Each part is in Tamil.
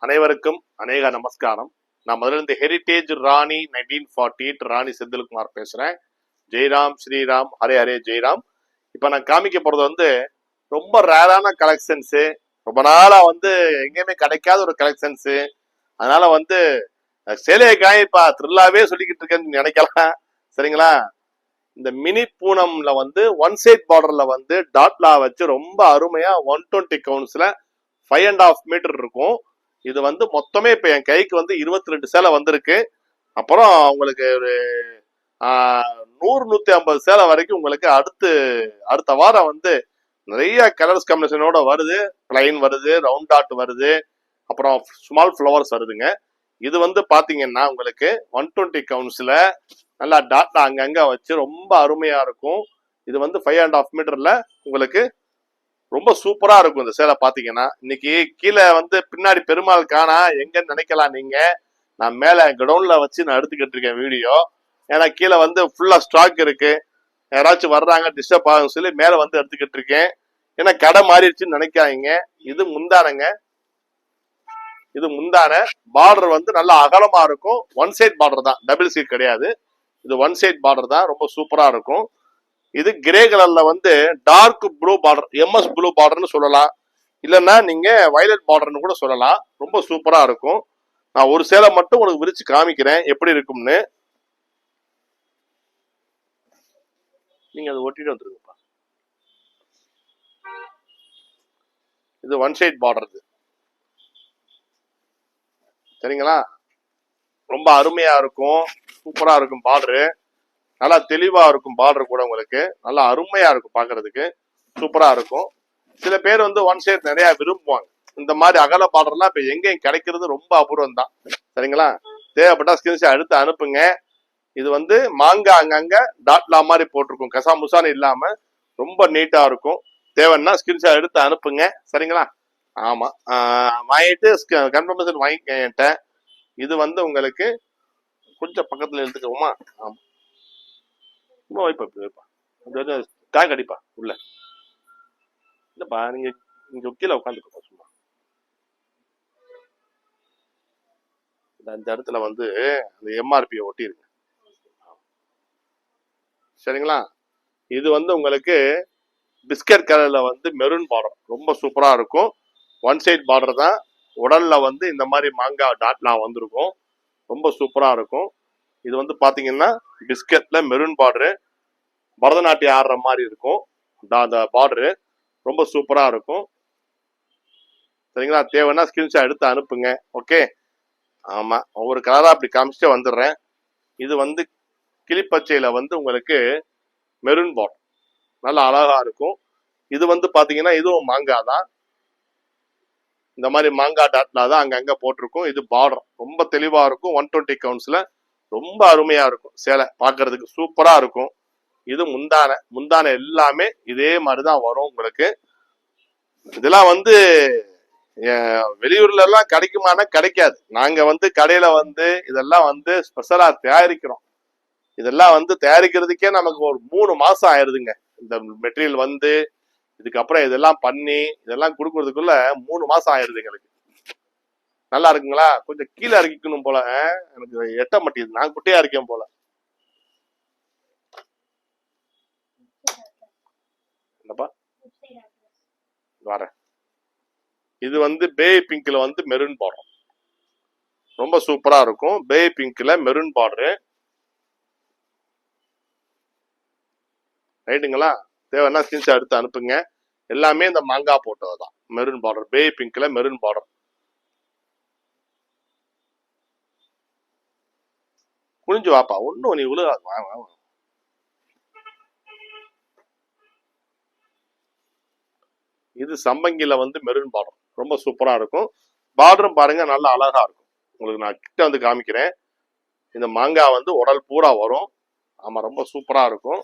அனைவருக்கும் அநேக நமஸ்காரம். நான் முதல்ல இந்த ஹெரிட்டேஜ் ராணி 1948 ராணி செந்தில்குமார் பேசுறேன். ஜெய்ராம் ஸ்ரீராம் ஹரே ஹரே ஜெய்ராம். இப்ப நான் காமிக்க போறது வந்து ரொம்ப ரேரான கலெக்ஷன்ஸு, ரொம்ப நாளா வந்து எங்கேயுமே கிடைக்காத ஒரு கலெக்ஷன்ஸு. அதனால வந்து சேலையை காயப்பா த்ரில்லாவே சொல்லிக்கிட்டு இருக்கேன்னு நினைக்கலாம். சரிங்களா? இந்த மினி பூனம்ல வந்து ஒன் சைட் பார்டர்ல வந்து டாட்லா வச்சு ரொம்ப அருமையா 120 கவுன்ஸ்ல 5.5 மீட்டர் இருக்கும். இது வந்து மொத்தமே இப்ப என் கைக்கு வந்து 22 சேலை வந்திருக்கு. அப்புறம் உங்களுக்கு ஒரு 100-150 சேலை வரைக்கும் உங்களுக்கு அடுத்த வாரம் வந்து நிறைய கலர்ஸ் காம்பினேஷனோட வருது. பிளைன் வருது, ரவுண்ட் டாட் வருது, அப்புறம் ஸ்மால் ஃபிளவர்ஸ் வருதுங்க. இது வந்து பாத்தீங்கன்னா உங்களுக்கு 120 கவுன்ஸ்ல நல்லா டாட்டா அங்கங்க வச்சு ரொம்ப அருமையா இருக்கும். இது வந்து 5.5 மீட்டர்ல உங்களுக்கு ரொம்ப சூப்பரா இருக்கும். இந்த சேலை பாத்தீங்கன்னா இன்னைக்கு கீழே வந்து பின்னாடி பெருமாள் காணா எங்கன்னு நினைக்கலாம் நீங்க. நான் மேல கிரவுண்ட்ல வச்சு நான் எடுத்துக்கிட்டு இருக்கேன் வீடியோ. ஏன்னா கீழே வந்து ஃபுல்லா ஸ்டாக் இருக்கு, யாராச்சும் வர்றாங்க டிஸ்டர்ப் ஆகும் சொல்லி மேல வந்து எடுத்துக்கிட்டு இருக்கேன். ஏன்னா கடை மாறிடுச்சுன்னு நினைக்காதீங்க. இது முந்தானங்க, இது முந்தான. பார்டர் வந்து நல்லா அகலமா இருக்கும். ஒன் சைட் பார்டர் தான், டபுள் சைட் கிடையாது. இது ஒன் சைட் பார்டர் தான், ரொம்ப சூப்பரா இருக்கும். இது கிரே கலர்ல வந்து dark blue border, MS blue பார்டர்னு சொல்லலாம், இல்லைன்னா நீங்க வயலட் பார்டர்னு கூட சொல்லலாம். ரொம்ப சூப்பரா இருக்கும். நான் ஒரு சேலை மட்டும் உங்களுக்கு விரிச்சு காமிக்கிறேன் எப்படி இருக்கும்னு. நீங்க அதை ஒட்டிட்டு வந்துருங்கப்பா. இது ஒன் சைட் பார்டர், சரிங்களா? ரொம்ப அருமையா இருக்கும், சூப்பரா இருக்கும். பார்டரு நல்லா தெளிவா இருக்கும். பார்டர் கூட உங்களுக்கு நல்லா அருமையா இருக்கும், பாக்குறதுக்கு சூப்பரா இருக்கும். சில பேர் வந்து ஒன் சைட் நிறைய விரும்புவாங்க. இந்த மாதிரி அகல பார்டர்லாம் இப்ப எங்கேயும் கிடைக்கிறது ரொம்ப அபூர்வம் தான். சரிங்களா? தேவைப்பட்டா ஸ்கிரீன்ஷாட் எடுத்து அனுப்புங்க. இது வந்து மாங்காய் அங்கங்க டாட்லா மாதிரி போட்டிருக்கும், கசாமுசான்னு இல்லாம ரொம்ப நீட்டா இருக்கும். தேவைன்னா ஸ்கிரீன்ஷாட் எடுத்து அனுப்புங்க. சரிங்களா? ஆமா, வாங்கிட்டு கன்ஃபர்மேஷன் வாங்கிட்டேன். இது வந்து உங்களுக்கு கொஞ்சம் பக்கத்துல எடுத்துக்கோமா. ஆமா, வைப்பா காய் கடிப்பா உள்ள இல்லப்பா. நீங்க இங்க கீழே உட்காந்துப்பா சும்மா. இந்த இடத்துல வந்து அந்த எம்ஆர்பியை ஒட்டிருங்க. சரிங்களா? இது வந்து உங்களுக்கு பிஸ்கட் கலர்ல வந்து மெரூன் பார்டர் ரொம்ப சூப்பரா இருக்கும். ஒன் சைட் பார்டர் தான். உடல்ல வந்து இந்த மாதிரி மாங்காய் டாட்லாம் வந்திருக்கும், ரொம்ப சூப்பரா இருக்கும். இது வந்து பாத்தீங்கன்னா பிஸ்கட்ல மெரூன் பார்டரு, பரதநாட்டியம் ஆடுற மாதிரி இருக்கும் அந்த பார்டரு, ரொம்ப சூப்பரா இருக்கும். சரிங்களா? தேவைன்னா ஸ்கிரீன்ஷாட் எடுத்து அனுப்புங்க. ஓகே. ஆமா, ஒவ்வொரு கலரா அப்படி காமிச்சிட்டே வந்துடுறேன். இது வந்து கிளிப்பச்சையில வந்து உங்களுக்கு மெரூன் பார்டர் நல்லா அழகா இருக்கும். இது வந்து பாத்தீங்கன்னா இதுவும் மாங்காய் தான். இந்த மாதிரி மாங்காய் டாட்லா தான் அங்கங்க போட்டிருக்கும். இது பார்டர் ரொம்ப தெளிவா இருக்கும். 120 கவுன்ஸ்ல ரொம்ப அருமையா இருக்கும். சேலை பாக்குறதுக்கு சூப்பரா இருக்கும். இது முந்தான எல்லாமே இதே மாதிரிதான் வரும் உங்களுக்கு. இதெல்லாம் வந்து வெளியூர்ல எல்லாம் கிடைக்குமானா கிடைக்காது. நாங்க வந்து கடையில வந்து இதெல்லாம் வந்து ஸ்பெஷலா தயாரிக்கிறோம். இதெல்லாம் வந்து தயாரிக்கிறதுக்கே நமக்கு ஒரு 3 மாசம் ஆயிருதுங்க. இந்த மெட்டீரியல் வந்து இதுக்கப்புறம் இதெல்லாம் பண்ணி இதெல்லாம் கொடுக்கறதுக்குள்ள 3 மாசம் ஆயிருது எங்களுக்கு. நல்லா இருக்குங்களா? கொஞ்சம் கீழே இறக்கிக்கணும் போல, எனக்கு எட்ட மாட்டேங்குது, நான் குட்டையா இருக்கேன் போல. என்னப்பா வரேன். இது வந்து பேய் பிங்க்ல வந்து மெரூன் பார்டர் ரொம்ப சூப்பரா இருக்கும். பேய் பிங்க்ல மெரூன் பார்டரு, ரைட்டுங்களா? தேவைன்னா ஸ்கிரீன்ஷாட் எடுத்து அனுப்புங்க. எல்லாமே இந்த மாங்காய் போட்டதுதான். மெரூன் பார்டர், பேய் பிங்க்ல மெரூன் பார்டர். குனிஞ்சு வாப்பா, ஒன்னும் நீ உழுகாது. இது சம்பங்கில வந்து மெரூன் பார்டர் ரொம்ப சூப்பரா இருக்கும். பார்டரும் பாருங்க நல்லா அழகா இருக்கும். உங்களுக்கு நான் கிட்ட வந்து காமிக்கிறேன். இந்த மாங்காய் வந்து உடல் பூரா வரும். ஆமா, ரொம்ப சூப்பரா இருக்கும்.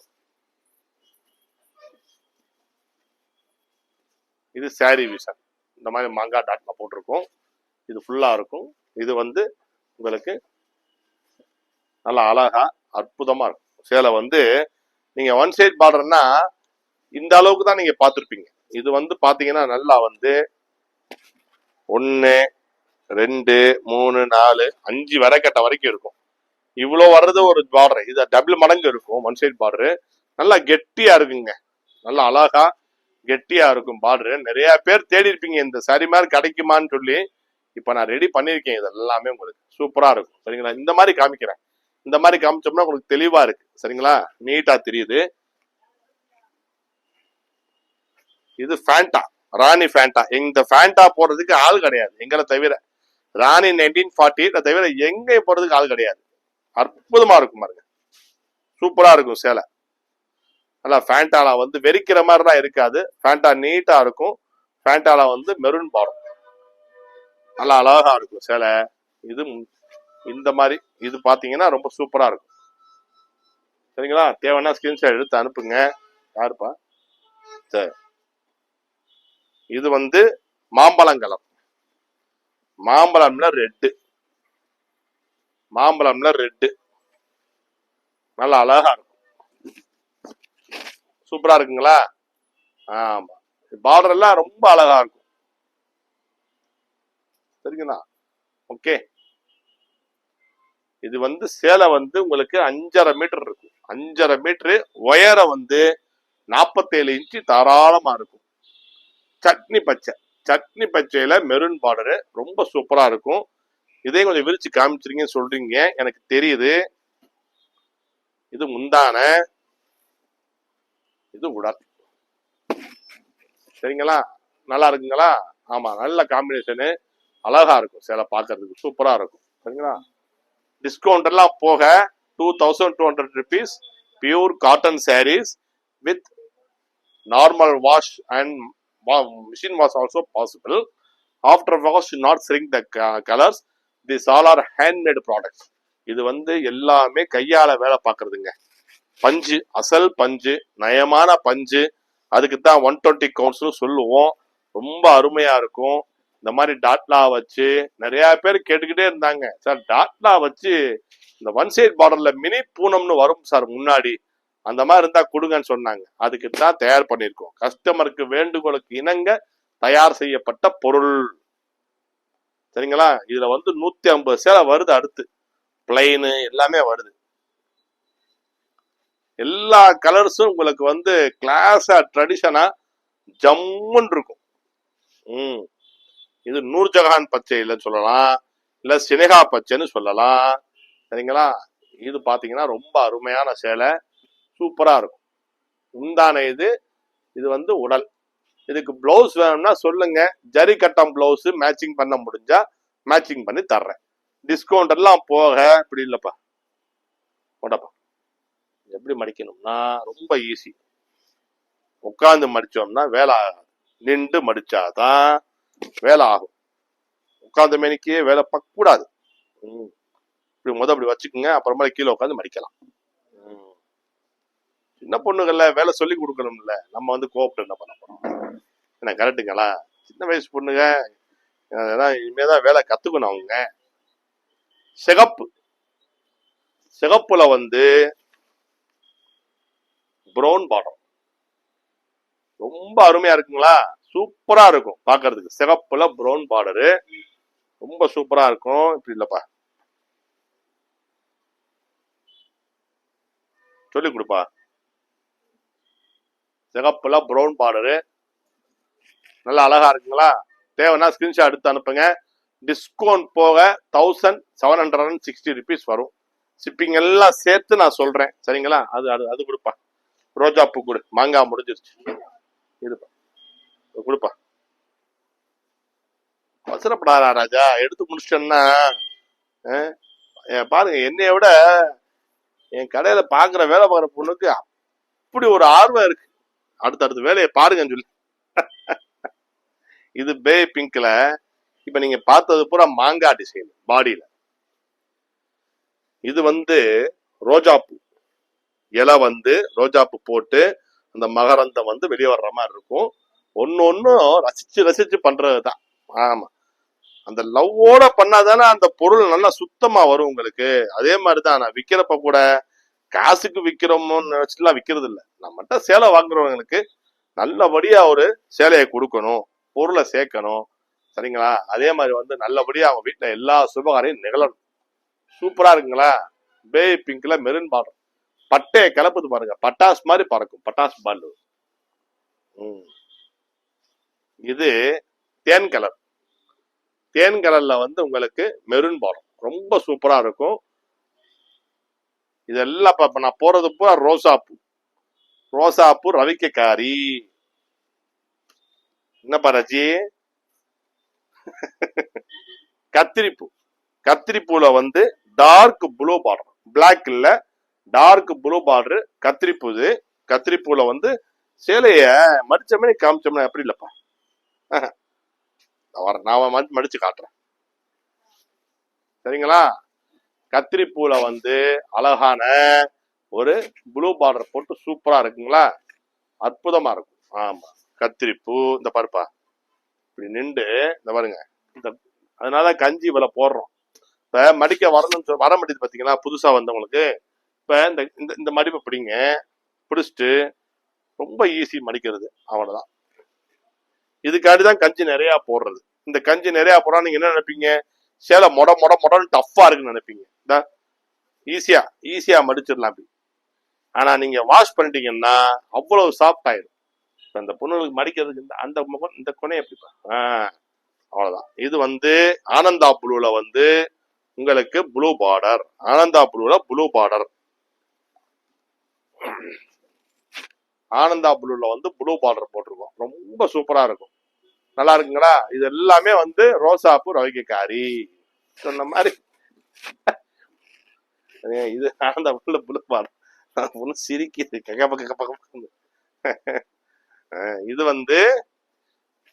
இது சாரி விஷன், இந்த மாதிரி மாங்காய் டாட்ல போட்டிருக்கும். இது ஃபுல்லா இருக்கும். இது வந்து உங்களுக்கு நல்லா அழகா அற்புதமா இருக்கும். சேலை வந்து நீங்க ஒன் சைட் பார்டர்னா இந்த அளவுக்கு தான் நீங்க பார்த்திருப்பீங்க. இது வந்து பாத்தீங்கன்னா நல்லா வந்து 1 2 3 4 5 விரக்கட்ட வரைக்கும் இருக்கும். இவ்வளவு வர்றது ஒரு பார்டர். இது டபுள் மடங்கு இருக்கும் ஒன் சைட் பார்டரு. நல்லா கெட்டியா இருக்குங்க. நல்லா அழகா கெட்டியா இருக்கும் பார்டரு. நிறைய பேர் தேடி இருப்பீங்க இந்த சாரி மாதிரி கிடைக்குமான்னு சொல்லி. இப்ப நான் ரெடி பண்ணிருக்கேன். இது எல்லாமே உங்களுக்கு சூப்பரா இருக்கும். சரிங்களா? இந்த மாதிரி காமிக்கிறேன். இந்த மாதிரி காமிச்சோம்னா உங்களுக்கு தெளிவா இருக்கு. சரிங்களா? நீட்டா தெரியுது. இது ஃபேண்டா, ராணி ஃபேண்டா. இந்த ஃபேண்டா போடுறதுக்கு ஆள் கிடையாது எங்களை தவிர. ராணி 1948 தவிர எங்க போறதுக்கு ஆள் கிடையாது. அற்புதமா இருக்கும் பாருங்க. சூப்பரா இருக்கும் சேலை. நல்லா ஃபேண்டால வந்து வெறிக்கிற மாதிரிலாம் இருக்காது. ஃபேண்டா நீட்டா இருக்கும். ஃபேண்டால வந்து மெரூன் பாடம் நல்லா அழகா இருக்கும் சேலை. இது இந்த மாதிரி இது பாத்தீங்கன்னா ரொம்ப சூப்பரா இருக்கும். சரிங்களா? தேவைன்னா ஸ்கிரீன்ஷாட் எடுத்து அனுப்புங்க. யாருப்பா? சரி, இது வந்து மாம்பழம் கலர். மாம்பழம்ல ரெட்டு. மாம்பழம்ல ரெட்டு நல்லா அழகா இருக்கும். சூப்பரா இருக்குங்களா? ஆமா, பார்டர் எல்லாம் ரொம்ப அழகா இருக்கும். சரிங்களா? ஓகே. இது வந்து சேலை வந்து உங்களுக்கு 5.5 மீட்டர் இருக்கும். 5.5 மீட்டரு உயரம் வந்து 47 இன்ச்சு தாராளமா இருக்கும். சட்னி பச்சை. சட்னி பச்சையில மெரூன் பார்டரு ரொம்ப சூப்பரா இருக்கும். இதையும் கொஞ்சம் விரிச்சு காமிச்சிருங்கன்னு சொல்றீங்க, எனக்கு தெரியுது. இது முந்தான, இது உடல். சரிங்களா? நல்லா இருக்குங்களா? ஆமா, நல்ல காம்பினேஷனு. அழகா இருக்கும் சேலை பார்க்கறதுக்கு. சூப்பரா இருக்கும். சரிங்களா? டிஸ்கவுண்ட் எல்லாம் போக 2200 rupees pure cotton sarees with normal wash and machine wash also possible. After wash not shrink the colors. These all are handmade products. இது வந்து எல்லாமே கையால வேலை பார்க்கறதுங்க. பஞ்சு, அசல் பஞ்சு, நயமான பஞ்சு. அதுக்கு தான் 120 கவுண்ட்ஸ்னு சொல்லுவோம். ரொம்ப அருமையா இருக்கும். இந்த மாதிரி டாட்லா வச்சு நிறைய பேர் கேட்டுக்கிட்டே இருந்தாங்க, சார் டாட்லா வச்சு இந்த ஒன் சைட் பார்டர்ல மினி பூனம்னு வரும் சார் முன்னாடி, அந்த மாதிரி இருந்தா கொடுங்கன்னு சொன்னாங்க. அதுக்கு தான் தயார் பண்ணியிருக்கோம். கஸ்டமருக்கு வேண்டுகோளுக்கு இணங்க தயார் செய்யப்பட்ட பொருள். சரிங்களா? இதுல வந்து 150 சேலை வருது. அடுத்து பிளைனு எல்லாமே வருது. எல்லா கலர்ஸும் உங்களுக்கு வந்து கிளாஸா ட்ரெடிஷனா ஜம்முன்னு இருக்கும். இது நூர்ஜஹான் பச்சை இல்லைன்னு சொல்லலாம், இல்ல சினேகா பச்சைன்னு சொல்லலாம். சரிங்களா? இது பாத்தீங்கன்னா ரொம்ப அருமையான சேலை. சூப்பரா இருக்கும். உண்டான இது வந்து உடல். இதுக்கு பிளவுஸ் வேணும்னா சொல்லுங்க. ஜரி கட்டம் பிளவுஸ் மேட்சிங் பண்ண முடிஞ்சா மேட்சிங் பண்ணி தர்றேன். டிஸ்கவுண்ட் எல்லாம் போக. இப்படி இல்லப்பா, உடப்பா. எப்படி மடிக்கணும்னா ரொம்ப ஈஸி. உட்காந்து மடிச்சோம்னா வேலை ஆகாது. நின்று மடிச்சாதான் வேலை ஆகும். உட்காந்து மேனிக்கே வேலை பார்க்க கூடாது. இப்படி அப்படி வச்சுக்கோங்க. அப்புறமா கீழே உட்காந்து மடிக்கலாம். சின்ன பொண்ணுகள்ல வேலை சொல்லி கொடுக்கணும்ல, நம்ம வந்து கோபப்பட்டு என்ன பண்ண போறோம்? என்ன கரெக்டுங்களா? சின்ன வயசு பொண்ணுங்க இனிமேதான் வேலை கத்துக்கணும் அவங்க. சிகப்பு. சிகப்புல வந்து பிரவுன் பார்டர் ரொம்ப அருமையா இருக்குங்களா? சூப்பரா இருக்கும் பாக்குறதுக்கு. சிகப்புல பிரவுன் பார்டரு ரொம்ப சூப்பரா இருக்கும். இப்படி இல்லப்பா, சொல்லி கொடுப்பா. சிகப்புல பிரவுன் பார்டரு நல்லா அழகா இருக்குங்களா? தேவைன்னா ஸ்கிரீன்ஷாட் எடுத்து அனுப்புங்க. டிஸ்கவுண்ட் போக 1760 rupees வரும். ஷிப்பிங் எல்லாம் சேர்த்து நான் சொல்றேன். சரிங்களா? அது கொடுப்பா. ரோஜா பூ கொடு. மாங்காய் முடிஞ்சிருச்சு. இதுப்பா கொடுப்பா. அவசரப்படாதா ராஜா, எடுத்து முடிச்சிட்டேன்னா பாருங்க. என்னைய விட என் கடையில பாக்குற வேலை பார்க்குற பொண்ணுக்கு அப்படி ஒரு ஆர்வம் இருக்கு. அடுத்தடுத்த வேலையை பாருங்கன்னு சொல்லி. இது பே பிங்க்ல. இப்ப நீங்க பார்த்தது பூரா மாங்காய் டிசைன் பாடியில. இது வந்து ரோஜா பூ இலை வந்து ரோஜா பூ போட்டு அந்த மகரந்தம் வந்து வெளியே வர்ற மாதிரி இருக்கும். ஒன்னும் ரசிச்சு ரசிச்சு பண்றதுதான். ஆமா, அந்த லவ்வோட பண்ணாதானே அந்த பொருள் நல்லா சுத்தமா வரும் உங்களுக்கு. அதே மாதிரிதான் நான் விக்கிறப்ப கூட காசுக்கு விக்கிறோமோன்னு நினைச்சுலாம் விக்கிறது இல்லை. நம்மகிட்ட சேலை வாங்குறவங்களுக்கு நல்லபடியா ஒரு சேலையை கொடுக்கணும், பொருளை சேர்க்கணும். சரிங்களா? அதே மாதிரி வந்து நல்லபடியா அவங்க வீட்டுல எல்லா சுபகாரையும் நிகழணும். சூப்பரா இருக்குங்களா? பேபி பிங்க்ல மெரூன் பார்டர், பட்டைய கிளப்புது பாருங்க, பட்டாசு மாதிரி பறக்கும், பட்டாசு பால். இது தேன் கலர். தேன் கலர்ல வந்து உங்களுக்கு மெரூன் பார்டர் ரொம்ப சூப்பரா இருக்கும். இதெல்லாம் இப்ப நான் போறது பூரா ரோசாப்பூ. ரோசாப்பூ ரவிக்கைக்காரி. என்னப்பா ரஜி? கத்திரிப்பூ. கத்திரிப்பூல வந்து டார்க் ப்ளூ பார்டர், பிளாக் இல்ல, டார்க் ப்ளூ பார்டர் கத்திரிப்பூ. இது கத்திரிப்பூல வந்து சேலைய மடிச்ச மாதிரி காமிச்சோம்னா எப்படி இல்லப்பா, நான் மடிச்சு காட்டுறேன். சரிங்களா? கத்திரிப்பூல வந்து அழகான ஒரு ப்ளூ பார்டர் போட்டு சூப்பரா இருக்குங்களா? அற்புதமா இருக்கும். ஆமா, கத்திரிப்பூ. இந்த பாருப்பா, இப்படி நின்று இந்த பாருங்க. அதனால கஞ்சி இவ்வளோ போடுறோம். இப்ப மடிக்க வரணும்னு வர முடியுது பாத்தீங்களா, புதுசா வந்தவங்களுக்கு. இப்ப இந்த இந்த மடிப்பை பிடிங்க, பிடிச்சிட்டு ரொம்ப ஈஸி மடிக்கிறது, அவ்வளவுதான். இதுக்காண்டிதான் கஞ்சி நிறைய போடுறது. இந்த கஞ்சி நிறைய போடுறா நீங்க என்ன நினைப்பீங்க? சேலை மொட மொட மொடன்னு டஃப்பா இருக்குன்னு நினைப்பீங்க. ஈஸியா மடிச்சிடலாம் அப்படி. ஆனா நீங்க வாஷ் பண்ணிட்டீங்கன்னா அவ்வளவு சாஃப்ட் ஆயிடும். அந்த பொண்ணுங்களுக்கு மடிக்கிறதுக்கு அந்த முகம், இந்த கொனை எப்படிப்பா? அவ்வளவுதான். இது வந்து ஆனந்தா ப்ளூல வந்து உங்களுக்கு ப்ளூ பார்டர். ஆனந்தா ப்ளூல ப்ளூ பார்டர். ஆனந்தா ப்ளூல வந்து ப்ளூ பார்டர் போட்டிருக்கோம். ரொம்ப சூப்பரா இருக்கும். நல்லா இருக்குங்களா? இது எல்லாமே வந்து ரோசாப்பூ ரவிக்கைக்காரி சொன்ன மாதிரி. இது ஆனந்தா ப்ளூல ப்ளூ பார்டர். ஒண்ணு சிரிக்குது கக்க. இது வந்து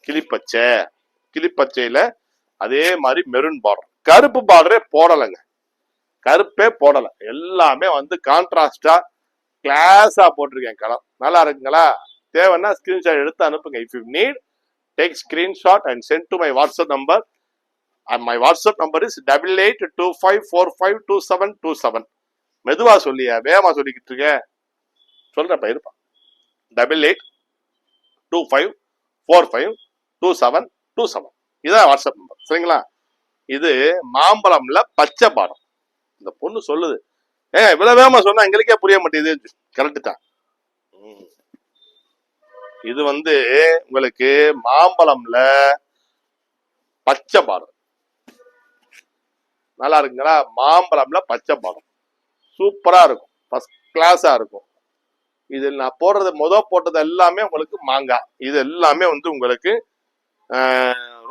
கிளிப்பச்சை. கிளிப்பச்சையில அதே மாதிரி மெரூன் பார்டர். கருப்பு பார்டரே போடலைங்க, கருப்பே போடல. எல்லாமே வந்து கான்ட்ராஸ்டா கிளாஸா போட்டிருக்கேன் கலர். நல்லா இருக்குங்களா? தேவைன்னா ஸ்கிரீன்ஷாட் எடுத்து அனுப்புங்க. If you need, take screenshot and send to my WhatsApp number. My WhatsApp number is 8825452727. மெதுவா சொல்லியா, வேகமா சொல்லிக்கிட்டு இருக்க? சொல்றப்ப இருப்பா. 8825452727. இதான் வாட்ஸ்அப் நம்பர். சரிங்களா? இது மாம்பழம்ல பச்சை பாடம். இந்த பொண்ணு சொல்லுது, இவ்வளவு வேகமா சொன்னா எங்களுக்கே புரிய மாட்டேங்குது. கரெக்ட் தான். இது வந்து உங்களுக்கு மாம்பழம்ல பச்சை பாடம். நல்லா இருக்குங்களா? மாம்பழம்ல பச்சை பாடம் சூப்பரா இருக்கும், ஃபர்ஸ்ட் கிளாஸா இருக்கும். இது நான் போடுறது போட்டது எல்லாமே உங்களுக்கு மாங்காய். இது எல்லாமே வந்து உங்களுக்கு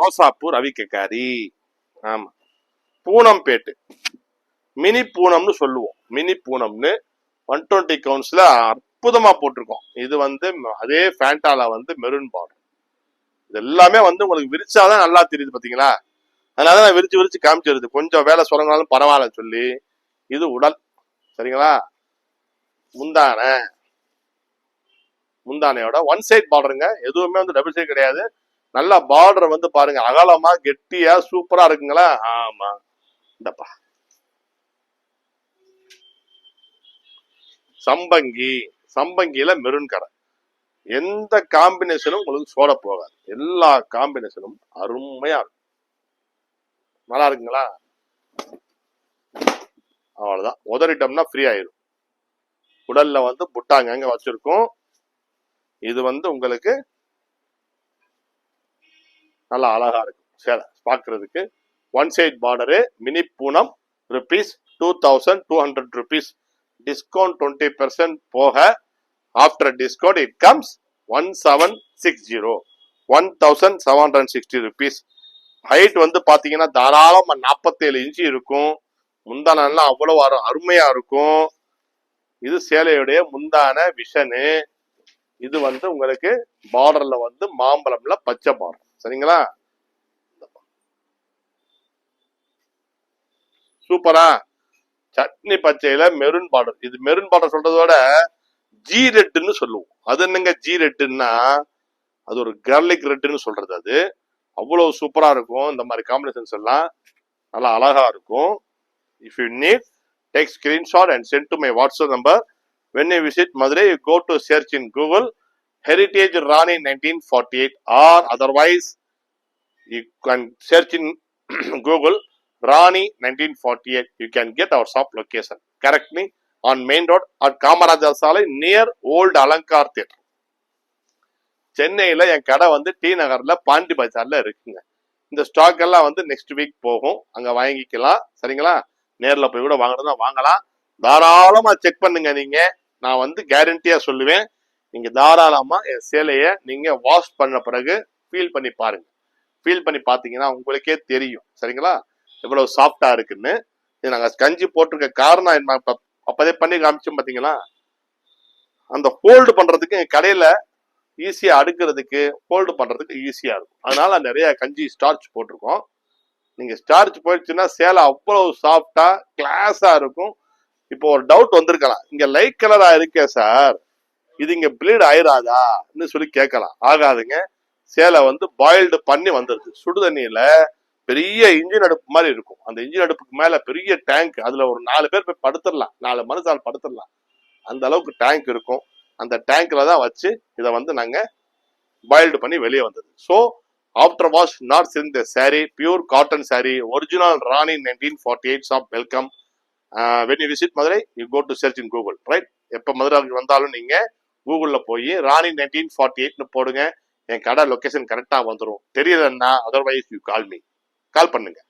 ரோசாப்பூ ரவிக்கைக்காரி. ஆமா, பூனம்பேட்டு மினி பூனம்னு சொல்லுவோம். மினி பூனம்னு 120 கவுன்ஸ்ல அற்புதமா போட்டிருக்கோம். இது வந்து அதே ஃபேண்டால வந்து மெரூன் பார்டர். இது எல்லாமே வந்து உங்களுக்கு விரிச்சாதான் நல்லா தெரியுது பாத்தீங்களா? அதனால நான் விரிச்சு காமிச்சிருது. கொஞ்சம் வேலை சொல்றாலும் பரவாயில்ல சொல்லி. இது உடல். சரிங்களா? முந்தானையோட ஒன் சைட் பார்டருங்க. எதுவுமே வந்து டபுள் சைட் கிடையாது. நல்லா பார்டர் வந்து பாருங்க, அகலமா கெட்டியா சூப்பரா இருக்குங்களா? ஆமா, இந்தப்பா சம்பங்கி. சம்பங்கியில மெரூன் கரை. எந்த காம்பினேஷனும் உங்களுக்கு சோட போகாது. எல்லா காம்பினேஷனும் அருமையா இருக்கும். நல்லா இருக்குங்களா? அவ்வளவுதான். உதறிட்டோம்னா ஃப்ரீ ஆயிடும். உடல்ல வந்து புட்டாங்க வச்சிருக்கோம். இது வந்து உங்களுக்கு நல்லா அழகா இருக்கும் சேலை பாக்குறதுக்கு. One side border, mini Poonam, rupees 2200 rupees. Discount 20% போக after discount it comes 1760, 1760 rupees. Height வந்து பாத்தீங்கன்னா தாராளமா 47 இன்ச்சு இருக்கும். முந்தான அவ்வளவு அருமையா இருக்கும். இது சேலையுடைய முந்தான விஷனு. இது வந்து உங்களுக்கு பார்டர்ல வந்து மாம்பழம்ல பச்சை பார்டர். சரிங்களா? சூப்பரா சட்னி பச்சையில மெரூன் பார்டர். இது மெரூன் பார்டர் சொல்றதோட ஜி ரெட்னு சொல்லுவோம். அது என்னங்க ஜி ரெட்னா? அது ஒரு கார்லிக் ரெட்னு சொல்றது. அது அவ்வளவு சூப்பரா இருக்கும். இந்த மாதிரி காம்பினேஷன்ஸ் எல்லாம் நல்லா அழகா இருக்கும். If you need, take screenshot and send to my WhatsApp number. When you visit Madurai, you go to search in Google Heritage Rani 1948, or otherwise you can search in Google Rani 1948. You can get our shop location correctly on main road at Kamarajar Salai near Old Alankar Theatre. சென்னையில என் கடை வந்து டி நகர்ல பாண்டி பஜார்ல இருக்குங்க. இந்த ஸ்டாக் எல்லாம் வந்து நெக்ஸ்ட் வீக் போகும், அங்க வாங்கிக்கலாம். சரிங்களா? நேர்ல போய் கூட வாங்குறதா வாங்கலாம். தாராளமா செக் பண்ணுங்க. நீங்க நான் வந்து கேரண்டியா சொல்லுவேன், நீங்க தாராளமா என் சேலைய நீங்க வாஷ் பண்ண பிறகு ஃபீல் பண்ணி பாருங்க. ஃபீல் பண்ணி பாத்தீங்கன்னா உங்களுக்கே தெரியும். சரிங்களா? எவ்வளவு சாஃப்டா இருக்குன்னு. இது நாங்க கஞ்சி போட்டிருக்க காரணம் என்ன, அப்பதே பண்ணி காமிச்சோம் பாத்தீங்களா? அந்த ஹோல்டு பண்றதுக்கு என் கடையில ஈஸியா அடுக்கிறதுக்கு, ஹோல்டு பண்றதுக்கு ஈஸியா இருக்கும். அதனால நிறைய கஞ்சி ஸ்டார்ச் போட்டிருக்கோம். நீங்க ஸ்டார்ச் போயிடுச்சுன்னா சேலை அவ்வளவு சாஃப்டா கிளாஸா இருக்கும். இப்போ ஒரு டவுட் வந்திருக்கலாம், இங்க லைட் கலரா இருக்கே சார், இது இங்க பிளீட் ஆயிராதான்னு சொல்லி கேட்கலாம். ஆகாதுங்க. சேலை வந்து பாயில்டு பண்ணி வந்துருது. சுடுதண்ணியில பெரிய இன்ஜின் அடுப்பு மாதிரி இருக்கும். அந்த இன்ஜின் அடுப்புக்கு மேல பெரிய டேங்க், அதுல ஒரு 4 பேர் போய் படுத்துடலாம், 4 மனுஷால் படுத்துடலாம். அந்த அளவுக்கு டேங்க் இருக்கும். அந்த டேங்க்ல தான் வச்சு இதை வந்து நாங்க பாயில்டு பண்ணி வெளியே வந்தது. So after wash not selling the sari, pure cotton sari, original Rani 1948 shop. Welcome. When you visit Madurai, you go to search in Google. Right? எப்போ மதுரை வந்தாலும் நீங்க கூகுள்ல போய் ராணி 1948ன்னு போடுங்க. என் கடை லொகேஷன் கரெக்டா வந்துடும். தெரியலன்னா அதர்வைஸ் யூ கால் மீ. கால் பண்ணுங்க,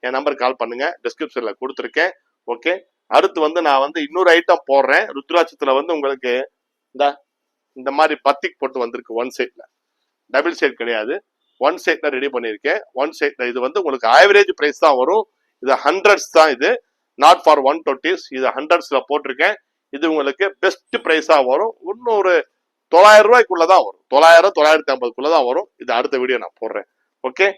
என் நம்பர் கால் பண்ணுங்க, டிஸ்கிரிப்ஷன்ல கொடுத்துருக்கேன். ஓகே. அடுத்து வந்து நான் வந்து இன்னொரு ஐட்டம் போடுறேன். ருத்ராட்சத்துல வந்து உங்களுக்கு இந்த மாதிரி பத்திக் போட்டு வந்திருக்கு. ஒன் சைட்ல, டபுள் சைட் கிடையாது, ஒன் சைட்ல ரெடி பண்ணிருக்கேன். ஒன் சைட்ல இது வந்து உங்களுக்கு ஆவரேஜ் பிரைஸ் தான் வரும். இது 100s தான், இது நாட் ஃபார் 120s. இது 100sல போட்டிருக்கேன். இது உங்களுக்கு பெஸ்ட் பிரைஸா வரும். இன்னும் ஒரு 900 ரூபாய்க்குள்ளதான் வரும். 900 950க்குள்ளதான் வரும். இது அடுத்த வீடியோ நான் போடுறேன். ஓகே.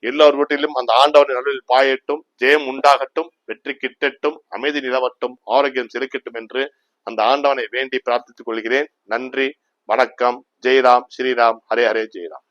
எல்லோர் வீட்டிலும் அந்த ஆண்டவனின் நடுவில் பாயட்டும், ஜெயம் உண்டாகட்டும், வெற்றி கிட்டட்டும், அமைதி நிலவட்டும், ஆரோக்கியம் செலுக்கட்டும் என்று அந்த ஆண்டவனை வேண்டி பிரார்த்தித்துக் கொள்கிறேன். நன்றி, வணக்கம். ஜெய்ராம், ஸ்ரீராம், ஹரே ஹரே, ஜெய்ராம்.